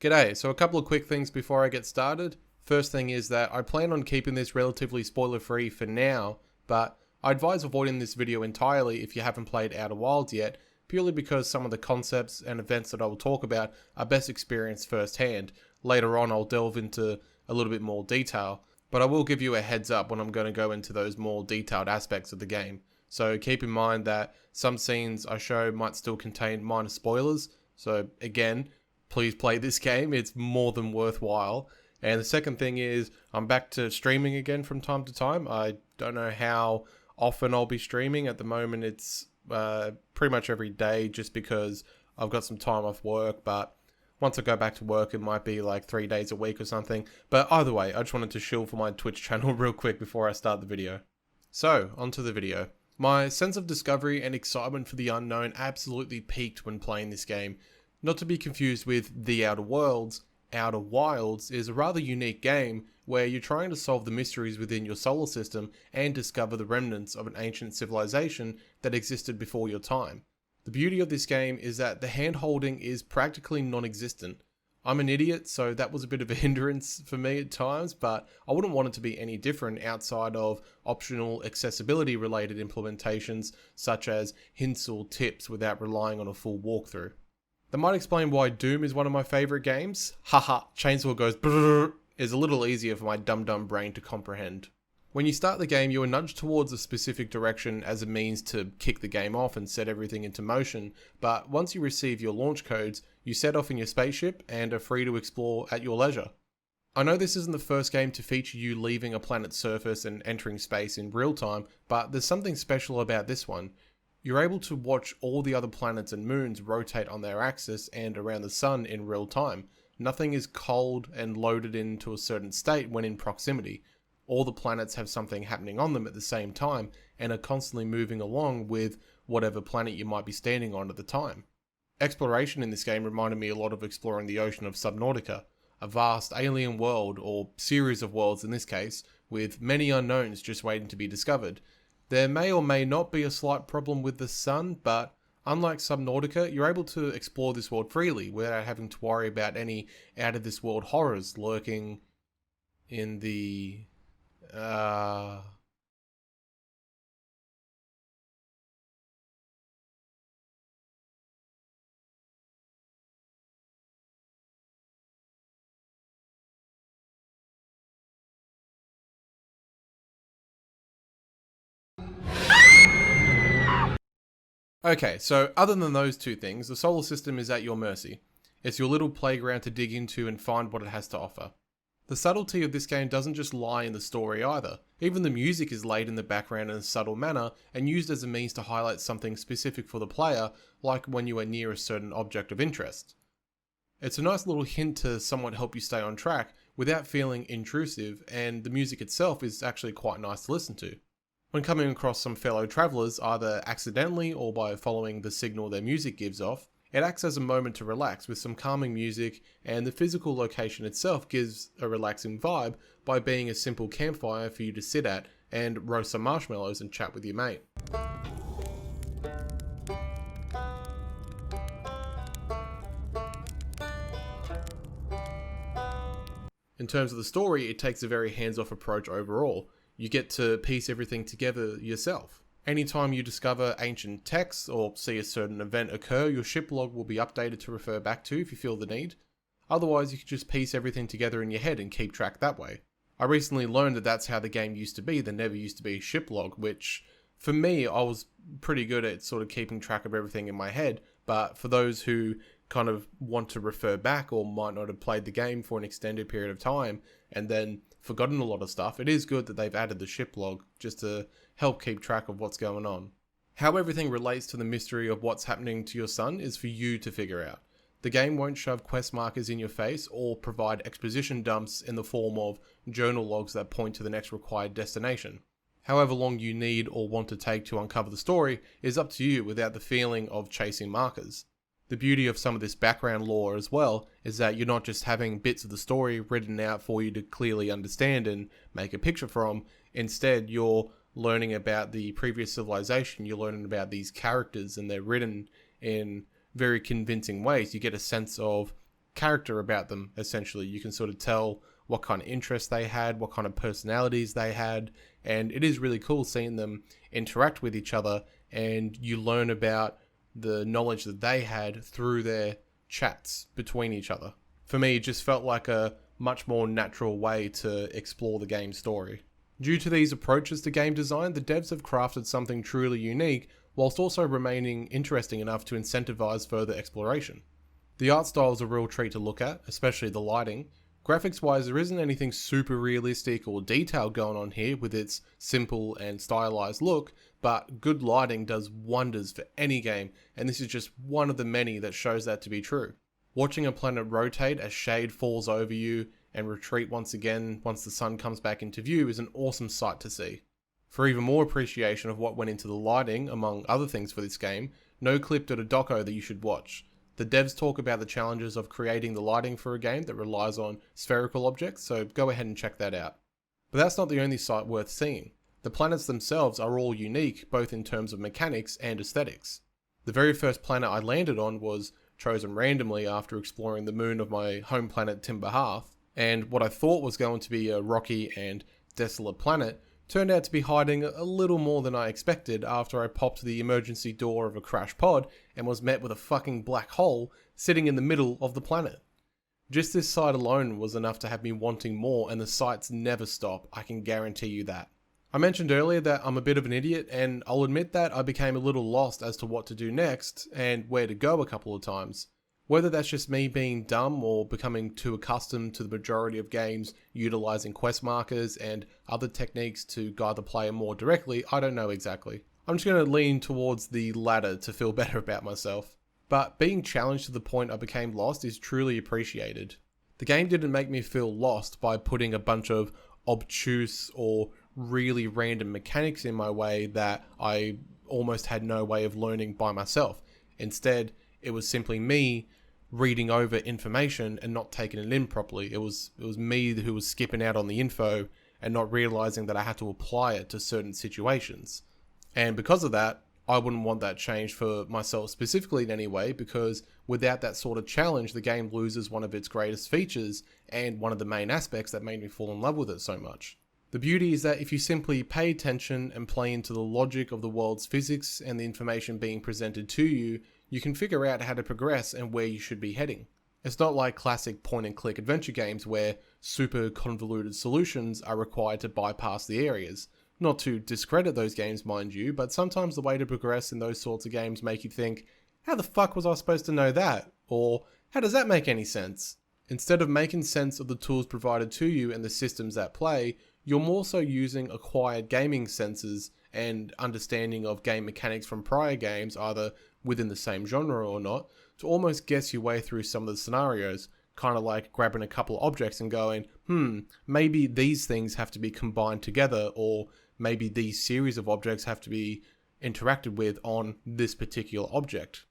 G'day, so a couple of quick things before I get started. First thing is that I plan on keeping this relatively spoiler free for now, but I advise avoiding this video entirely if you haven't played Outer Wilds yet, purely because some of the concepts and events that I will talk about are best experienced firsthand. Later on I'll delve into a little bit more detail, but I will give you a heads up when I'm going to go into those more detailed aspects of the game. So keep in mind that some scenes I show might still contain minor spoilers, so again, please play this game, it's more than worthwhile. And the second thing is, I'm back to streaming again from time to time. I don't know how often I'll be streaming. At the moment it's pretty much every day just because I've got some time off work, but once I go back to work it might be like 3 days a week or something. But either way, I just wanted to shill for my Twitch channel real quick before I start the video. So, onto the video. My sense of discovery and excitement for the unknown absolutely peaked when playing this game. Not to be confused with The Outer Worlds, Outer Wilds is a rather unique game where you're trying to solve the mysteries within your solar system and discover the remnants of an ancient civilization that existed before your time. The beauty of this game is that the hand-holding is practically non-existent. I'm an idiot, so that was a bit of a hindrance for me at times, but I wouldn't want it to be any different outside of optional accessibility related implementations such as hints or tips without relying on a full walkthrough. That might explain why Doom is one of my favourite games. Haha, Chainsaw goes brrrr is a little easier for my dumb brain to comprehend. When you start the game, you are nudged towards a specific direction as a means to kick the game off and set everything into motion, but once you receive your launch codes, you set off in your spaceship and are free to explore at your leisure. I know this isn't the first game to feature you leaving a planet's surface and entering space in real time, but there's something special about this one. You're able to watch all the other planets and moons rotate on their axis and around the sun in real time. Nothing is cold and loaded into a certain state when in proximity. All the planets have something happening on them at the same time and are constantly moving along with whatever planet you might be standing on at the time. Exploration in this game reminded me a lot of exploring the ocean of Subnautica, a vast alien world, or series of worlds in this case, with many unknowns just waiting to be discovered. There may or may not be a slight problem with the sun, but unlike Subnautica, you're able to explore this world freely without having to worry about any out-of-this-world horrors lurking in the... Okay, so other than those two things, the solar system is at your mercy. It's your little playground to dig into and find what it has to offer. The subtlety of this game doesn't just lie in the story either. Even the music is laid in the background in a subtle manner and used as a means to highlight something specific for the player, like when you are near a certain object of interest. It's a nice little hint to somewhat help you stay on track without feeling intrusive, and the music itself is actually quite nice to listen to. When coming across some fellow travellers, either accidentally or by following the signal their music gives off, it acts as a moment to relax with some calming music, and the physical location itself gives a relaxing vibe by being a simple campfire for you to sit at and roast some marshmallows and chat with your mate. In terms of the story, it takes a very hands-off approach overall. You get to piece everything together yourself. Anytime you discover ancient texts or see a certain event occur, your ship log will be updated to refer back to if you feel the need. Otherwise, you can just piece everything together in your head and keep track that way. I recently learned that that's how the game used to be. There never used to be a ship log, which for me, I was pretty good at sort of keeping track of everything in my head. But for those who kind of want to refer back or might not have played the game for an extended period of time and then forgotten a lot of stuff, it is good that they've added the ship log just to help keep track of what's going on. How everything relates to the mystery of what's happening to your son is for you to figure out. The game won't shove quest markers in your face or provide exposition dumps in the form of journal logs that point to the next required destination. However long you need or want to take to uncover the story is up to you without the feeling of chasing markers. The beauty of some of this background lore as well is that you're not just having bits of the story written out for you to clearly understand and make a picture from. Instead, you're learning about the previous civilization, you're learning about these characters, and they're written in very convincing ways. You get a sense of character about them, essentially. You can sort of tell what kind of interests they had, what kind of personalities they had, and it is really cool seeing them interact with each other, and you learn about the knowledge that they had through their chats between each other. For me, it just felt like a much more natural way to explore the game's story. Due to these approaches to game design, the devs have crafted something truly unique, whilst also remaining interesting enough to incentivize further exploration. The art style is a real treat to look at, especially the lighting. Graphics wise, there isn't anything super realistic or detailed going on here with its simple and stylized look, but good lighting does wonders for any game, and this is just one of the many that shows that to be true. Watching a planet rotate as shade falls over you and retreat once again once the sun comes back into view is an awesome sight to see. For even more appreciation of what went into the lighting, among other things for this game, NoClip did a doco that you should watch. The devs talk about the challenges of creating the lighting for a game that relies on spherical objects, so go ahead and check that out. But that's not the only sight worth seeing. The planets themselves are all unique, both in terms of mechanics and aesthetics. The very first planet I landed on was chosen randomly after exploring the moon of my home planet Timber Hearth, and what I thought was going to be a rocky and desolate planet turned out to be hiding a little more than I expected after I popped the emergency door of a crash pod and was met with a fucking black hole sitting in the middle of the planet. Just this sight alone was enough to have me wanting more, and the sights never stop, I can guarantee you that. I mentioned earlier that I'm a bit of an idiot, and I'll admit that I became a little lost as to what to do next and where to go a couple of times. Whether that's just me being dumb or becoming too accustomed to the majority of games utilizing quest markers and other techniques to guide the player more directly, I don't know exactly. I'm just going to lean towards the latter to feel better about myself. But being challenged to the point I became lost is truly appreciated. The game didn't make me feel lost by putting a bunch of obtuse or really random mechanics in my way that I almost had no way of learning by myself. Instead, it was simply me reading over information and not taking it in properly. It was me who was skipping out on the info and not realizing that I had to apply it to certain situations. And because of that, I wouldn't want that changed for myself specifically in any way, because without that sort of challenge, the game loses one of its greatest features and one of the main aspects that made me fall in love with it so much. The beauty is that if you simply pay attention and play into the logic of the world's physics and the information being presented to you, you can figure out how to progress and where you should be heading. It's not like classic point-and-click adventure games where super convoluted solutions are required to bypass the areas. Not to discredit those games, mind you, but sometimes the way to progress in those sorts of games make you think, how the fuck was I supposed to know that? Or, how does that make any sense? Instead of making sense of the tools provided to you and the systems at play, you're more so using acquired gaming senses and understanding of game mechanics from prior games, either within the same genre or not, to almost guess your way through some of the scenarios, kind of like grabbing a couple of objects and going, maybe these things have to be combined together, or maybe these series of objects have to be interacted with on this particular object.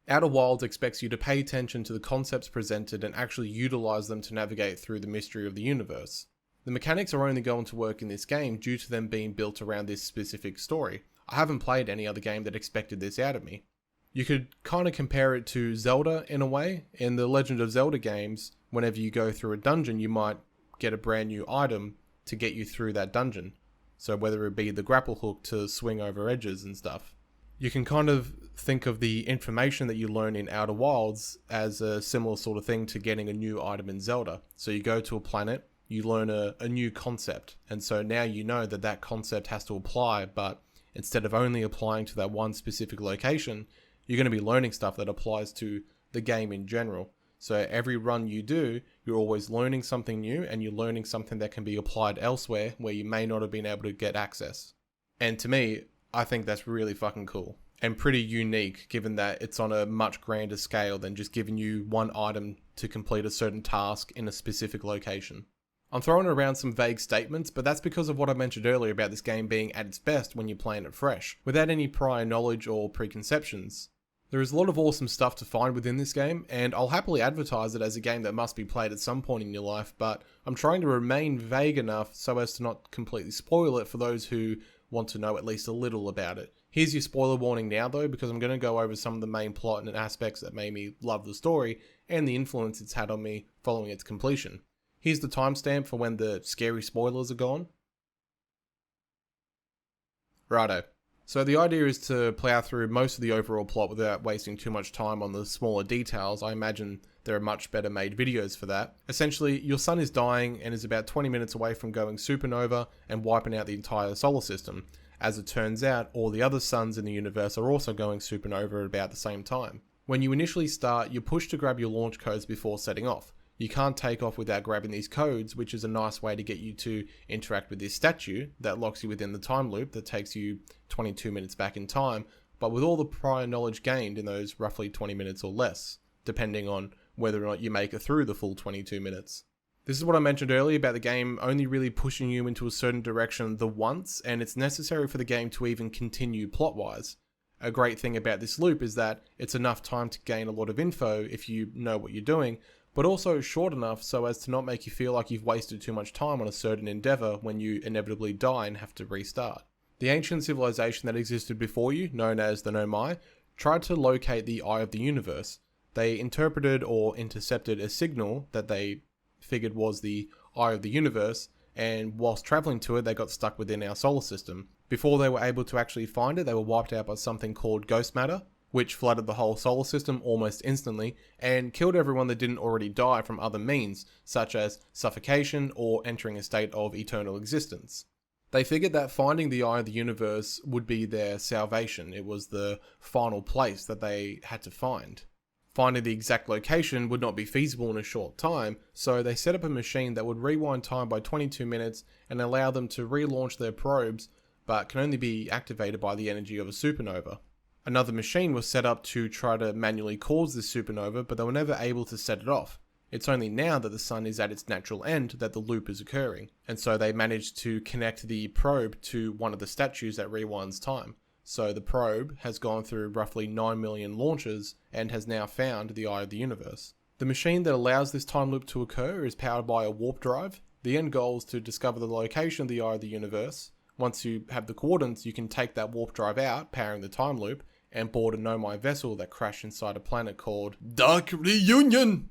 Outer Wilds expects you to pay attention to the concepts presented and actually utilize them to navigate through the mystery of the universe. The mechanics are only going to work in this game due to them being built around this specific story. I haven't played any other game that expected this out of me. You could kind of compare it to Zelda in a way. In the Legend of Zelda games, whenever you go through a dungeon, you might get a brand new item to get you through that dungeon. So whether it be the grapple hook to swing over edges and stuff. You can kind of think of the information that you learn in Outer Wilds as a similar sort of thing to getting a new item in Zelda. So you go to a planet, you learn a new concept, and so now you know that that concept has to apply, but instead of only applying to that one specific location, you're going to be learning stuff that applies to the game in general. So every run you do, you're always learning something new, and you're learning something that can be applied elsewhere where you may not have been able to get access. And to me, I think that's really fucking cool and pretty unique, given that it's on a much grander scale than just giving you one item to complete a certain task in a specific location. I'm throwing around some vague statements, but that's because of what I mentioned earlier about this game being at its best when you're playing it fresh, without any prior knowledge or preconceptions. There is a lot of awesome stuff to find within this game, and I'll happily advertise it as a game that must be played at some point in your life, but I'm trying to remain vague enough so as to not completely spoil it for those who want to know at least a little about it. Here's your spoiler warning now though, because I'm going to go over some of the main plot and aspects that made me love the story, and the influence it's had on me following its completion. Here's the timestamp for when the scary spoilers are gone. Righto. So the idea is to plow through most of the overall plot without wasting too much time on the smaller details. I imagine there are much better made videos for that. Essentially, your sun is dying and is about 20 minutes away from going supernova and wiping out the entire solar system. As it turns out, all the other suns in the universe are also going supernova at about the same time. When you initially start, you're pushed to grab your launch codes before setting off. You can't take off without grabbing these codes, which is a nice way to get you to interact with this statue that locks you within the time loop that takes you 22 minutes back in time, but with all the prior knowledge gained in those roughly 20 minutes or less, depending on whether or not you make it through the full 22 minutes. This is what I mentioned earlier about the game only really pushing you into a certain direction the once, and it's necessary for the game to even continue plot-wise. A great thing about this loop is that it's enough time to gain a lot of info if you know what you're doing, but also short enough so as to not make you feel like you've wasted too much time on a certain endeavor when you inevitably die and have to restart. The ancient civilization that existed before you, known as the Nomai, tried to locate the Eye of the Universe. They interpreted or intercepted a signal that they figured was the Eye of the Universe, and whilst traveling to it, they got stuck within our solar system. Before they were able to actually find it, they were wiped out by something called ghost matter, which flooded the whole solar system almost instantly and killed everyone that didn't already die from other means, such as suffocation or entering a state of eternal existence. They figured that finding the Eye of the Universe would be their salvation. It was the final place that they had to find. Finding the exact location would not be feasible in a short time, so they set up a machine that would rewind time by 22 minutes and allow them to relaunch their probes, but can only be activated by the energy of a supernova. Another machine was set up to try to manually cause this supernova, but they were never able to set it off. It's only now that the sun is at its natural end that the loop is occurring, and so they managed to connect the probe to one of the statues that rewinds time. So the probe has gone through roughly 9 million launches and has now found the Eye of the Universe. The machine that allows this time loop to occur is powered by a warp drive. The end goal is to discover the location of the Eye of the Universe. Once you have the coordinates, you can take that warp drive out, powering the time loop, and board a Nomai vessel that crashed inside a planet called Dark Reunion!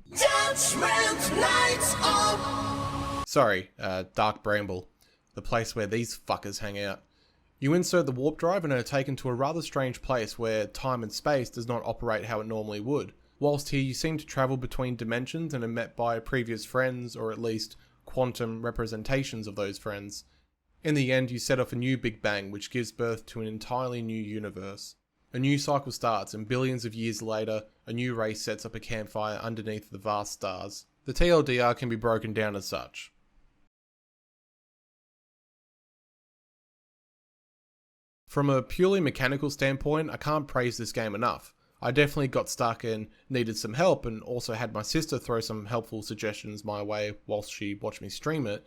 Dark Bramble. The place where these fuckers hang out. You insert the warp drive and are taken to a rather strange place where time and space does not operate how it normally would. Whilst here you seem to travel between dimensions and are met by previous friends, or at least quantum representations of those friends. In the end, you set off a new Big Bang, which gives birth to an entirely new universe. A new cycle starts, and billions of years later, a new race sets up a campfire underneath the vast stars. The TLDR can be broken down as such. From a purely mechanical standpoint, I can't praise this game enough. I definitely got stuck and needed some help, and also had my sister throw some helpful suggestions my way whilst she watched me stream it,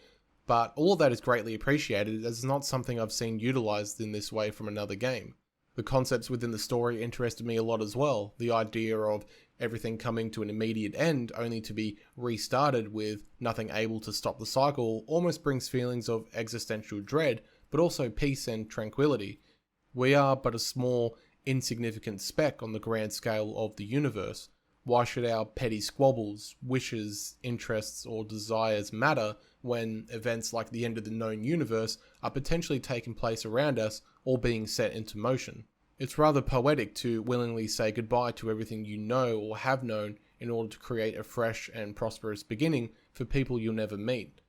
but all of that is greatly appreciated as it's not something I've seen utilised in this way from another game. The concepts within the story interested me a lot as well. The idea of everything coming to an immediate end only to be restarted with nothing able to stop the cycle almost brings feelings of existential dread, but also peace and tranquility. We are but a small, insignificant speck on the grand scale of the universe. Why should our petty squabbles, wishes, interests, or desires matter when events like the end of the known universe are potentially taking place around us or being set into motion? It's rather poetic to willingly say goodbye to everything you know or have known in order to create a fresh and prosperous beginning for people you'll never meet.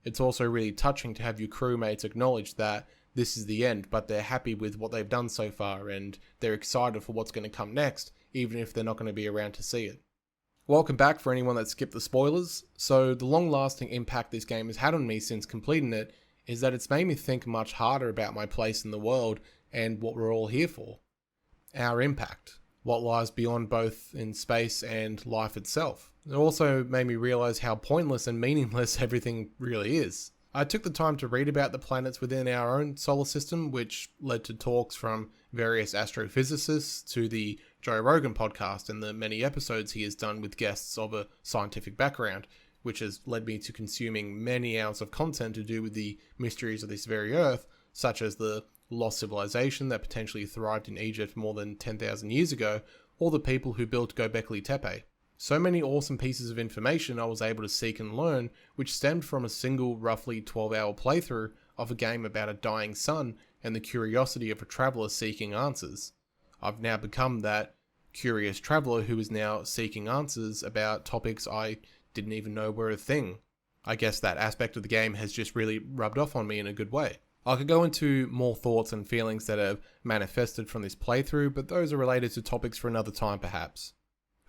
It's also really touching to have your crewmates acknowledge that this is the end, but they're happy with what they've done so far and they're excited for what's going to come next, even if they're not going to be around to see it. Welcome back for anyone that skipped the spoilers. So the long-lasting impact this game has had on me since completing it is that it's made me think much harder about my place in the world and what we're all here for. Our impact, what lies beyond both in space and life itself. It also made me realise how pointless and meaningless everything really is. I took the time to read about the planets within our own solar system, which led to talks from various astrophysicists to the Joe Rogan podcast and the many episodes he has done with guests of a scientific background, which has led me to consuming many hours of content to do with the mysteries of this very Earth, such as the lost civilization that potentially thrived in Egypt more than 10,000 years ago, or the people who built Göbekli Tepe. So many awesome pieces of information I was able to seek and learn, which stemmed from a single roughly 12-hour playthrough of a game about a dying sun and the curiosity of a traveller seeking answers. I've now become that curious traveller who is now seeking answers about topics I didn't even know were a thing. I guess that aspect of the game has just really rubbed off on me in a good way. I could go into more thoughts and feelings that have manifested from this playthrough, but those are related to topics for another time perhaps.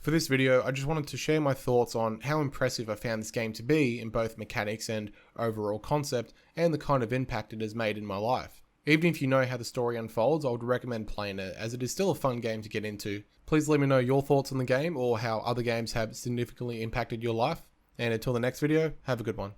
For this video, I just wanted to share my thoughts on how impressive I found this game to be in both mechanics and overall concept, and the kind of impact it has made in my life. Even if you know how the story unfolds, I would recommend playing it, as it is still a fun game to get into. Please let me know your thoughts on the game, or how other games have significantly impacted your life, and until the next video, have a good one.